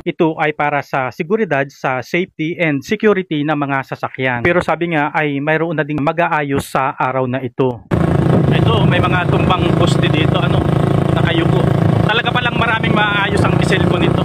Ito ay para sa seguridad, sa safety and security ng mga sasakyan. Pero sabi nga ay mayroon na ding mag-aayos sa araw na ito. Ito, may mga tumbang poste dito, nakayuko. Talaga palang maraming maayos ang cellphone nito.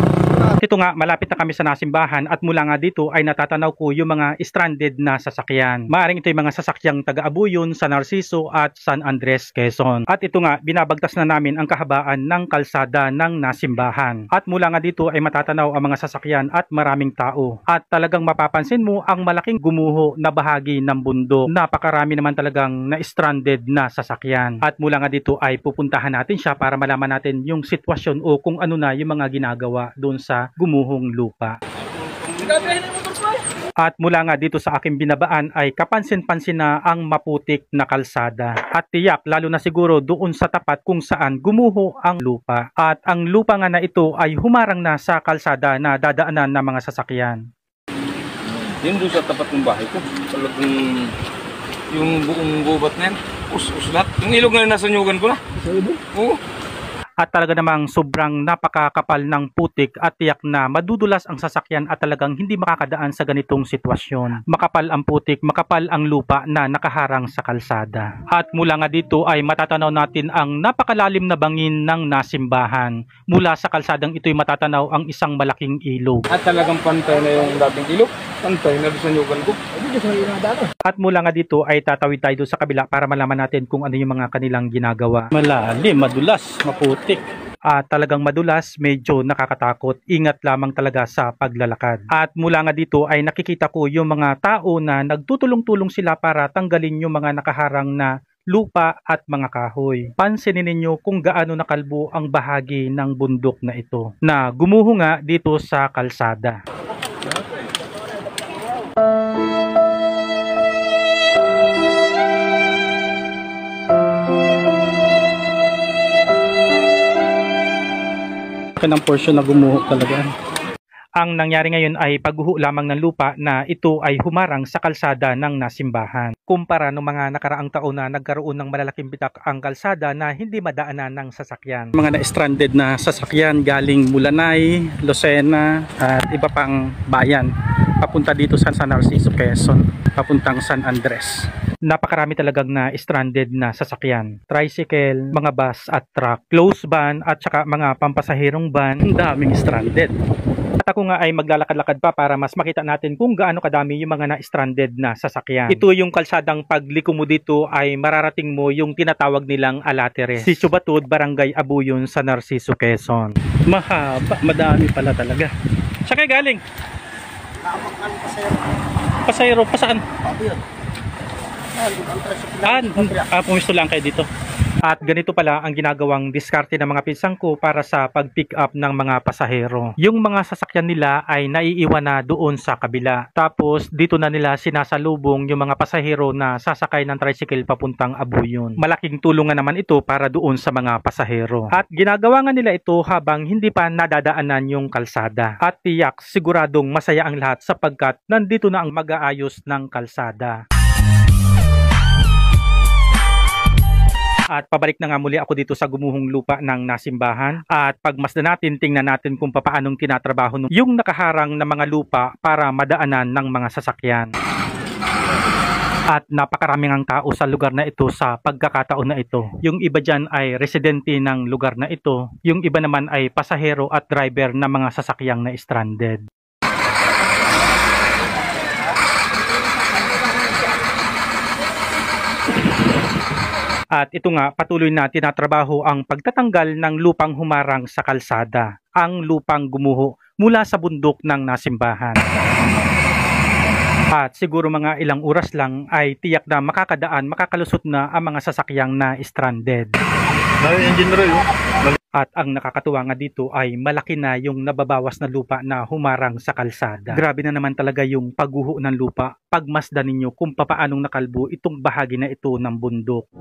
Ito nga, malapit na kami sa nasimbahan at mula nga dito ay natatanaw ko yung mga stranded na sasakyan. Maaring ito yung mga sasakyang taga-Abuyon, San Narciso at San Andres, Quezon. At ito nga, binabagtas na namin ang kahabaan ng kalsada ng nasimbahan. At mula nga dito ay matatanaw ang mga sasakyan at maraming tao. At talagang mapapansin mo ang malaking gumuho na bahagi ng bundok. Napakarami naman talagang na-stranded na sasakyan. At mula nga dito ay pupuntahan natin siya para malaman natin yung sitwasyon o kung ano na yung mga ginagawa doon sa gumuhong lupa. At mula nga dito sa aking binabaan ay kapansin-pansin na ang maputik na kalsada. At tiyak lalo na siguro doon sa tapat kung saan gumuho ang lupa. At ang lupa nga na ito ay humarang na sa kalsada na dadaanan ng mga sasakyan. Yan doon sa tapat ng bahay ko. Talagang yung buong gubat na yan. Uslat. Yung ilog na nasa nyugan ko na. Sa ilog? Oo. At talaga namang sobrang napakakapal ng putik at tiyak na madudulas ang sasakyan at talagang hindi makakadaan sa ganitong sitwasyon. Makapal ang putik, makapal ang lupa na nakaharang sa kalsada. At mula nga dito ay matatanaw natin ang napakalalim na bangin ng nasimbahan. Mula sa kalsadang ito'y matatanaw ang isang malaking ilog. At talagang pantay na yung dating ilog. Pantay na doon sa nyugan ko. At mula nga dito ay tatawid tayo sa kabila para malaman natin kung ano yung mga kanilang ginagawa. Malalim, madulas, maputik. At talagang madulas, medyo nakakatakot. Ingat lamang talaga sa paglalakad. At mula nga dito ay nakikita ko yung mga tao na nagtutulong-tulong sila para tanggalin yung mga nakaharang na lupa at mga kahoy. Pansinin ninyo kung gaano nakalbo ang bahagi ng bundok na ito na gumuho nga dito sa kalsada. Ng portion na gumuho talaga. Ang nangyari ngayon ay pagguho lamang ng lupa na ito ay humarang sa kalsada ng nasimbahan. Kumpara ng mga nakaraang taon na nagkaroon ng malalaking bitak ang kalsada na hindi madaanan ng sasakyan. Mga na-stranded na sasakyan galing Mulanay, Lucena at iba pang bayan papunta dito sa San Narciso, Quezon, papuntang San Andres. Napakarami talagang na stranded na sasakyan. Tricycle, mga bus at truck, close van at saka mga pampasahirong van. Ang daming stranded. At ako nga ay maglalakad-lakad pa para mas makita natin kung gaano kadami yung mga na-stranded na sasakyan. Ito yung kalsadang pagliko mo dito ay mararating mo yung tinatawag nilang Alateres. Si Subatod, Barangay Abuyon, San Narciso, Quezon. Mahaba, madami pala talaga. Siya kayo galing? Pasayro, pa saan? Pumisto lang kayo dito. At ganito pala ang ginagawang diskarte ng mga pinsang ko para sa pag-pick up ng mga pasahero. Yung mga sasakyan nila ay naiiwan na doon sa kabila. Tapos dito na nila sinasalubong yung mga pasahero na sasakay ng tricycle papuntang Abuyon. Malaking tulungan naman ito para doon sa mga pasahero. At ginagawa nga nila ito habang hindi pa nadadaanan yung kalsada. At tiyak siguradong masaya ang lahat sapagkat nandito na ang mag-aayos ng kalsada. At pabalik na nga muli ako dito sa gumuhong lupa ng nasimbahan. At pagmasdan natin, tingnan natin kung paanong tinatrabaho yung nakaharang na mga lupa para madaanan ng mga sasakyan. At napakaraming ang tao sa lugar na ito sa pagkakataon na ito. Yung iba dyan ay residente ng lugar na ito. Yung iba naman ay pasahero at driver ng mga sasakyang na stranded. At ito nga, patuloy na tinatrabaho ang pagtatanggal ng lupang humarang sa kalsada, ang lupang gumuho mula sa bundok ng nasimbahan. At siguro mga ilang oras lang ay tiyak na makakalusot na ang mga sasakyang na stranded. At ang nakakatuwa nga dito ay malaki na yung nababawas na lupa na humarang sa kalsada. Grabe na naman talaga yung pagguho ng lupa. Pagmasdan ninyo kung paanong nakalbo itong bahagi na ito ng bundok.